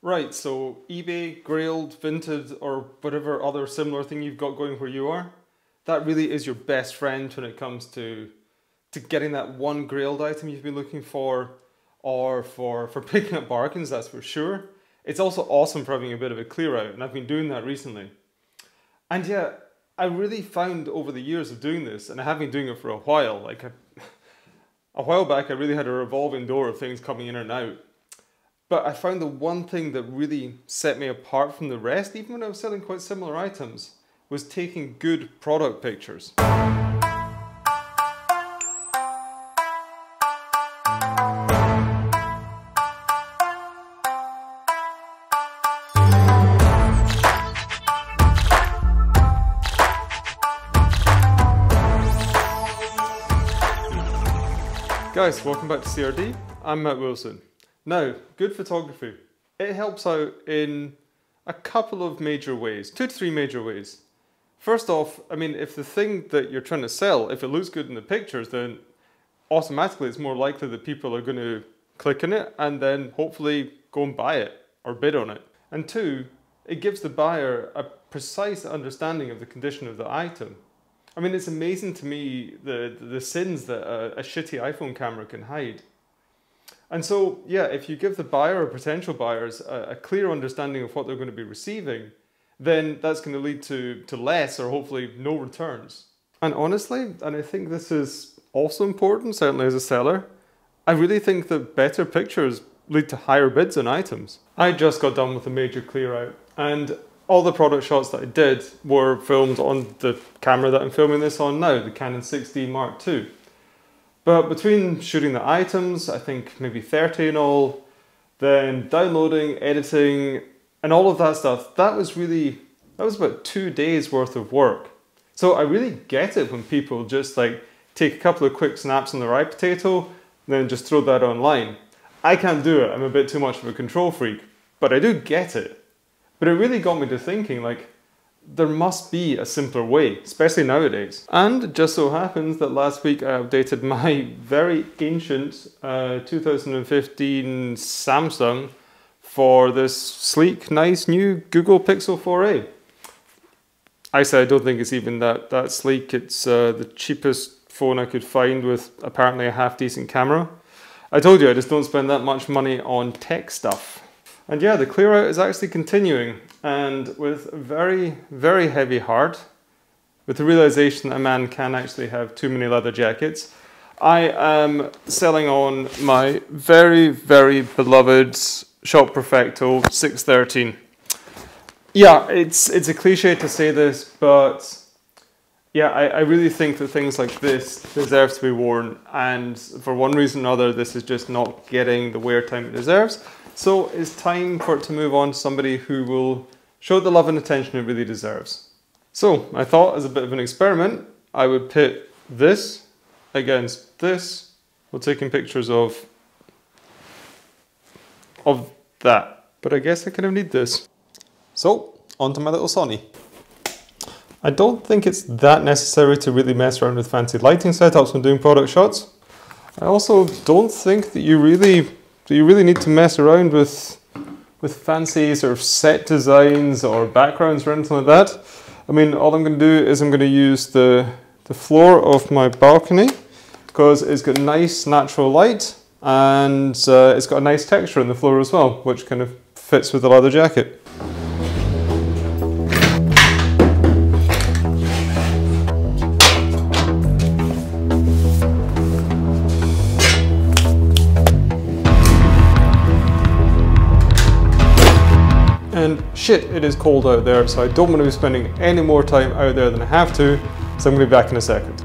Right, so eBay, Grailed, Vinted, or whatever other similar thing you've got going where you are, that really is your best friend when it comes to getting that one Grailed item you've been looking for, or for picking up bargains, that's for sure. It's also awesome for having a bit of a clear out, and I've been doing that recently. And yeah, I really found over the years of doing this, and I have been doing it for a while, a while back I really had a revolving door of things coming in and out. But I found the one thing that really set me apart from the rest, even when I was selling quite similar items, was taking good product pictures. Guys, welcome back to CRD. I'm Matt Wilson. Now, good photography. It helps out in a couple of major ways, 2 to 3 major ways. First off, I mean, if the thing that you're trying to sell, if it looks good in the pictures, then automatically it's more likely that people are going to click on it and then hopefully go and buy it or bid on it. And 2, it gives the buyer a precise understanding of the condition of the item. I mean, it's amazing to me the sins that a shitty iPhone camera can hide. And so, yeah, if you give the buyer or potential buyers a clear understanding of what they're going to be receiving, then that's going to lead to less or hopefully no returns. And honestly, and I think this is also important, certainly as a seller, I really think that better pictures lead to higher bids on items. I just got done with a major clear out, and all the product shots that I did were filmed on the camera that I'm filming this on now, the Canon 6D Mark II. But between shooting the items, I think maybe 30 in all, then downloading, editing, and all of that stuff, that was about 2 days worth of work. So I really get it when people just like take a couple of quick snaps on their iPotato, and then just throw that online. I can't do it, I'm a bit too much of a control freak, but I do get it. But it really got me to thinking, like, there must be a simpler way, especially nowadays. And it just so happens that last week I updated my very ancient 2015 Samsung for this sleek, nice new Google Pixel 4a. I said I don't think it's even that sleek. It's the cheapest phone I could find with apparently a half-decent camera. I told you I just don't spend that much money on tech stuff. And yeah, the clear out is actually continuing, and with a very, very heavy heart, with the realization that a man can actually have too many leather jackets, I am selling on my very, very beloved Shop Perfecto 613. Yeah, it's a cliche to say this, but yeah, I really think that things like this deserve to be worn, and for one reason or another, this is just not getting the wear time it deserves. So it's time for it to move on to somebody who will show the love and attention it really deserves. So I thought, as a bit of an experiment, I would pit this against this while taking pictures of that. But I guess I kind of need this. So, onto my little Sony. I don't think it's that necessary to really mess around with fancy lighting setups when doing product shots. I also don't think that you really need to mess around with fancy sort of set designs or backgrounds or anything like that. I mean, all I'm going to do is I'm going to use the floor of my balcony because it's got nice natural light and it's got a nice texture in the floor as well, which kind of fits with the leather jacket. And shit, it is cold out there, so I don't want to be spending any more time out there than I have to, so I'm going to be back in a second.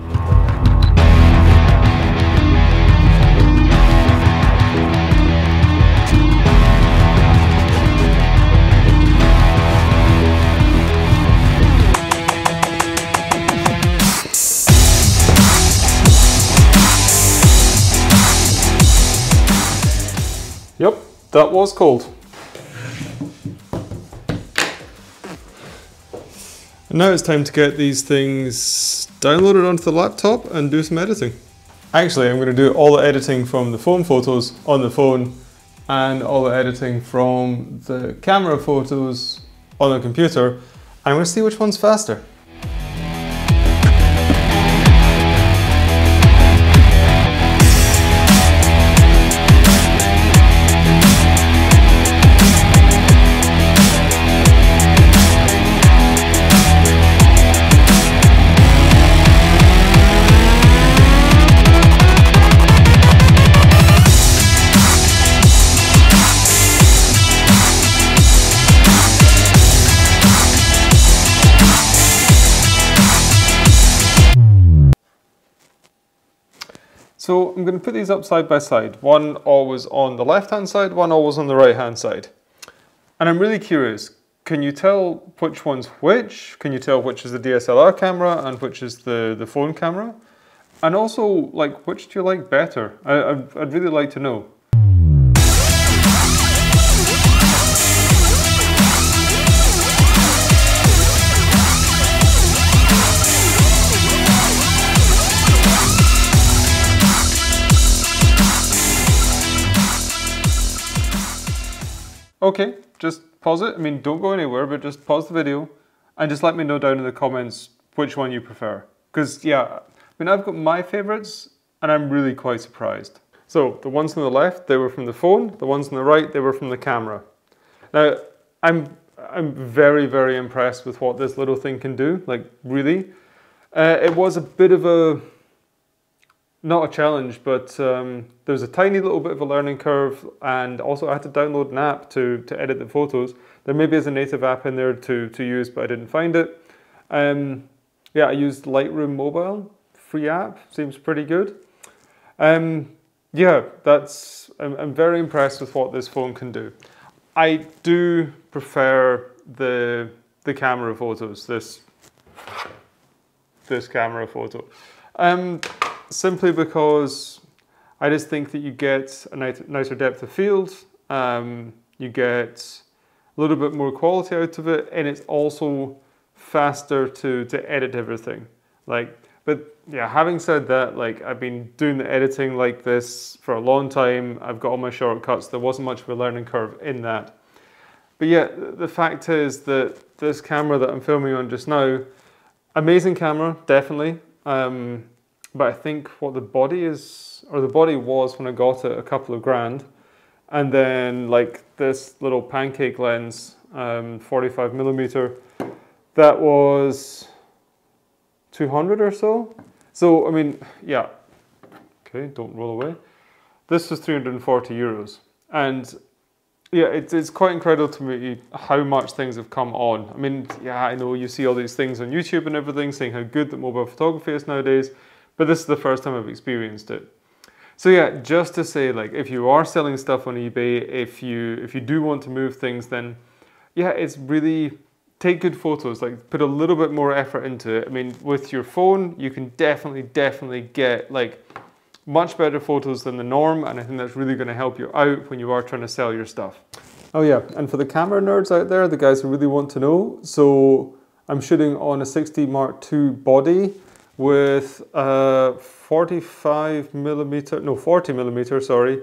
Yep, that was cold. And now it's time to get these things downloaded onto the laptop and do some editing. Actually, I'm going to do all the editing from the phone photos on the phone and all the editing from the camera photos on the computer, and I'm going to see which one's faster. So I'm going to put these up side by side, one always on the left hand side, one always on the right hand side. And I'm really curious, can you tell which one's which? Can you tell which is the DSLR camera and which is the phone camera? And also, like, which do you like better? I'd really like to know. Okay, just pause it. I mean, don't go anywhere, but just pause the video and just let me know down in the comments which one you prefer. Because, yeah, I mean, I've got my favorites and I'm really quite surprised. So, the ones on the left, they were from the phone. The ones on the right, they were from the camera. Now, I'm very, very impressed with what this little thing can do, like, really. It was a bit of a, not a challenge, but there's a tiny little bit of a learning curve, and also I had to download an app to edit the photos. There maybe is a native app in there to use, but I didn't find it. Yeah, I used Lightroom Mobile, free app, seems pretty good. Yeah, I'm very impressed with what this phone can do. I do prefer the camera photos, this camera photo. Simply because I just think that you get a nicer depth of field, you get a little bit more quality out of it, and it's also faster to edit everything. But yeah, having said that, like, I've been doing the editing like this for a long time. I've got all my shortcuts. There wasn't much of a learning curve in that. But yeah, the fact is that this camera that I'm filming on just now, amazing camera, definitely. But I think what the body is, or the body was when I got it, a couple of grand. And then like this little pancake lens, 45mm, that was 200 or so. So, I mean, yeah, okay, don't roll away. This was 340 euros. And yeah, it's quite incredible to me how much things have come on. I mean, yeah, I know you see all these things on YouTube and everything saying how good that mobile photography is nowadays. But this is the first time I've experienced it. So yeah, just to say, like, if you are selling stuff on eBay, if you do want to move things, then yeah, it's really, take good photos, like put a little bit more effort into it. I mean, with your phone, you can definitely get like much better photos than the norm, and I think that's really going to help you out when you are trying to sell your stuff. Oh yeah, and for the camera nerds out there, the guys who really want to know, so I'm shooting on a 60 Mark II body with a 40mm, sorry,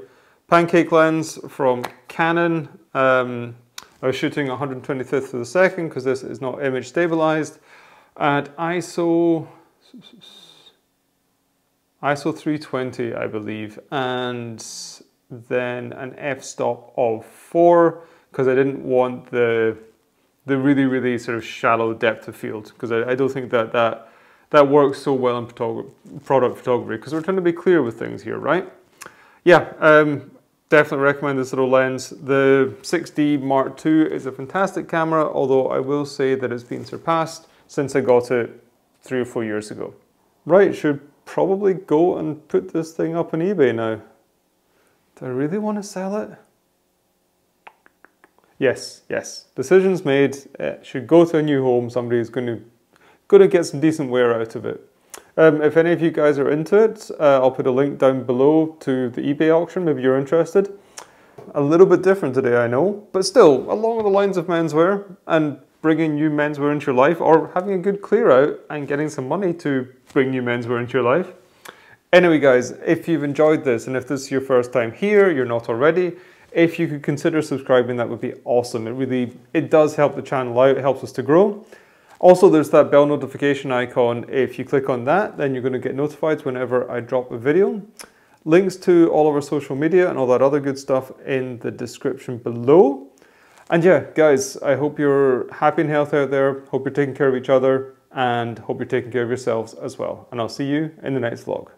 pancake lens from Canon. I was shooting 125th of a second because this is not image stabilized, at ISO 320, I believe, and then an f-stop of 4 because I didn't want the really sort of shallow depth of field, because I don't think that works so well in product photography, because we're trying to be clear with things here, right? Yeah, definitely recommend this little lens. The 6D Mark II is a fantastic camera, although I will say that it's been surpassed since I got it 3 or 4 years ago. Right, should probably go and put this thing up on eBay now. Do I really want to sell it? Yes, decision's made. It should go to a new home. Somebody's going to get some decent wear out of it. If any of you guys are into it, I'll put a link down below to the eBay auction, maybe you're interested. A little bit different today, I know, but still along the lines of menswear and bringing new menswear into your life, or having a good clear out and getting some money to bring new menswear into your life. Anyway guys, if you've enjoyed this and if this is your first time here, you're not already, If you could consider subscribing, that would be awesome. It does help the channel out, it helps us to grow. Also, there's that bell notification icon. If you click on that, then you're going to get notified whenever I drop a video. Links to all of our social media and all that other good stuff in the description below. And yeah, guys, I hope you're happy and healthy out there. Hope you're taking care of each other and hope you're taking care of yourselves as well. And I'll see you in the next vlog.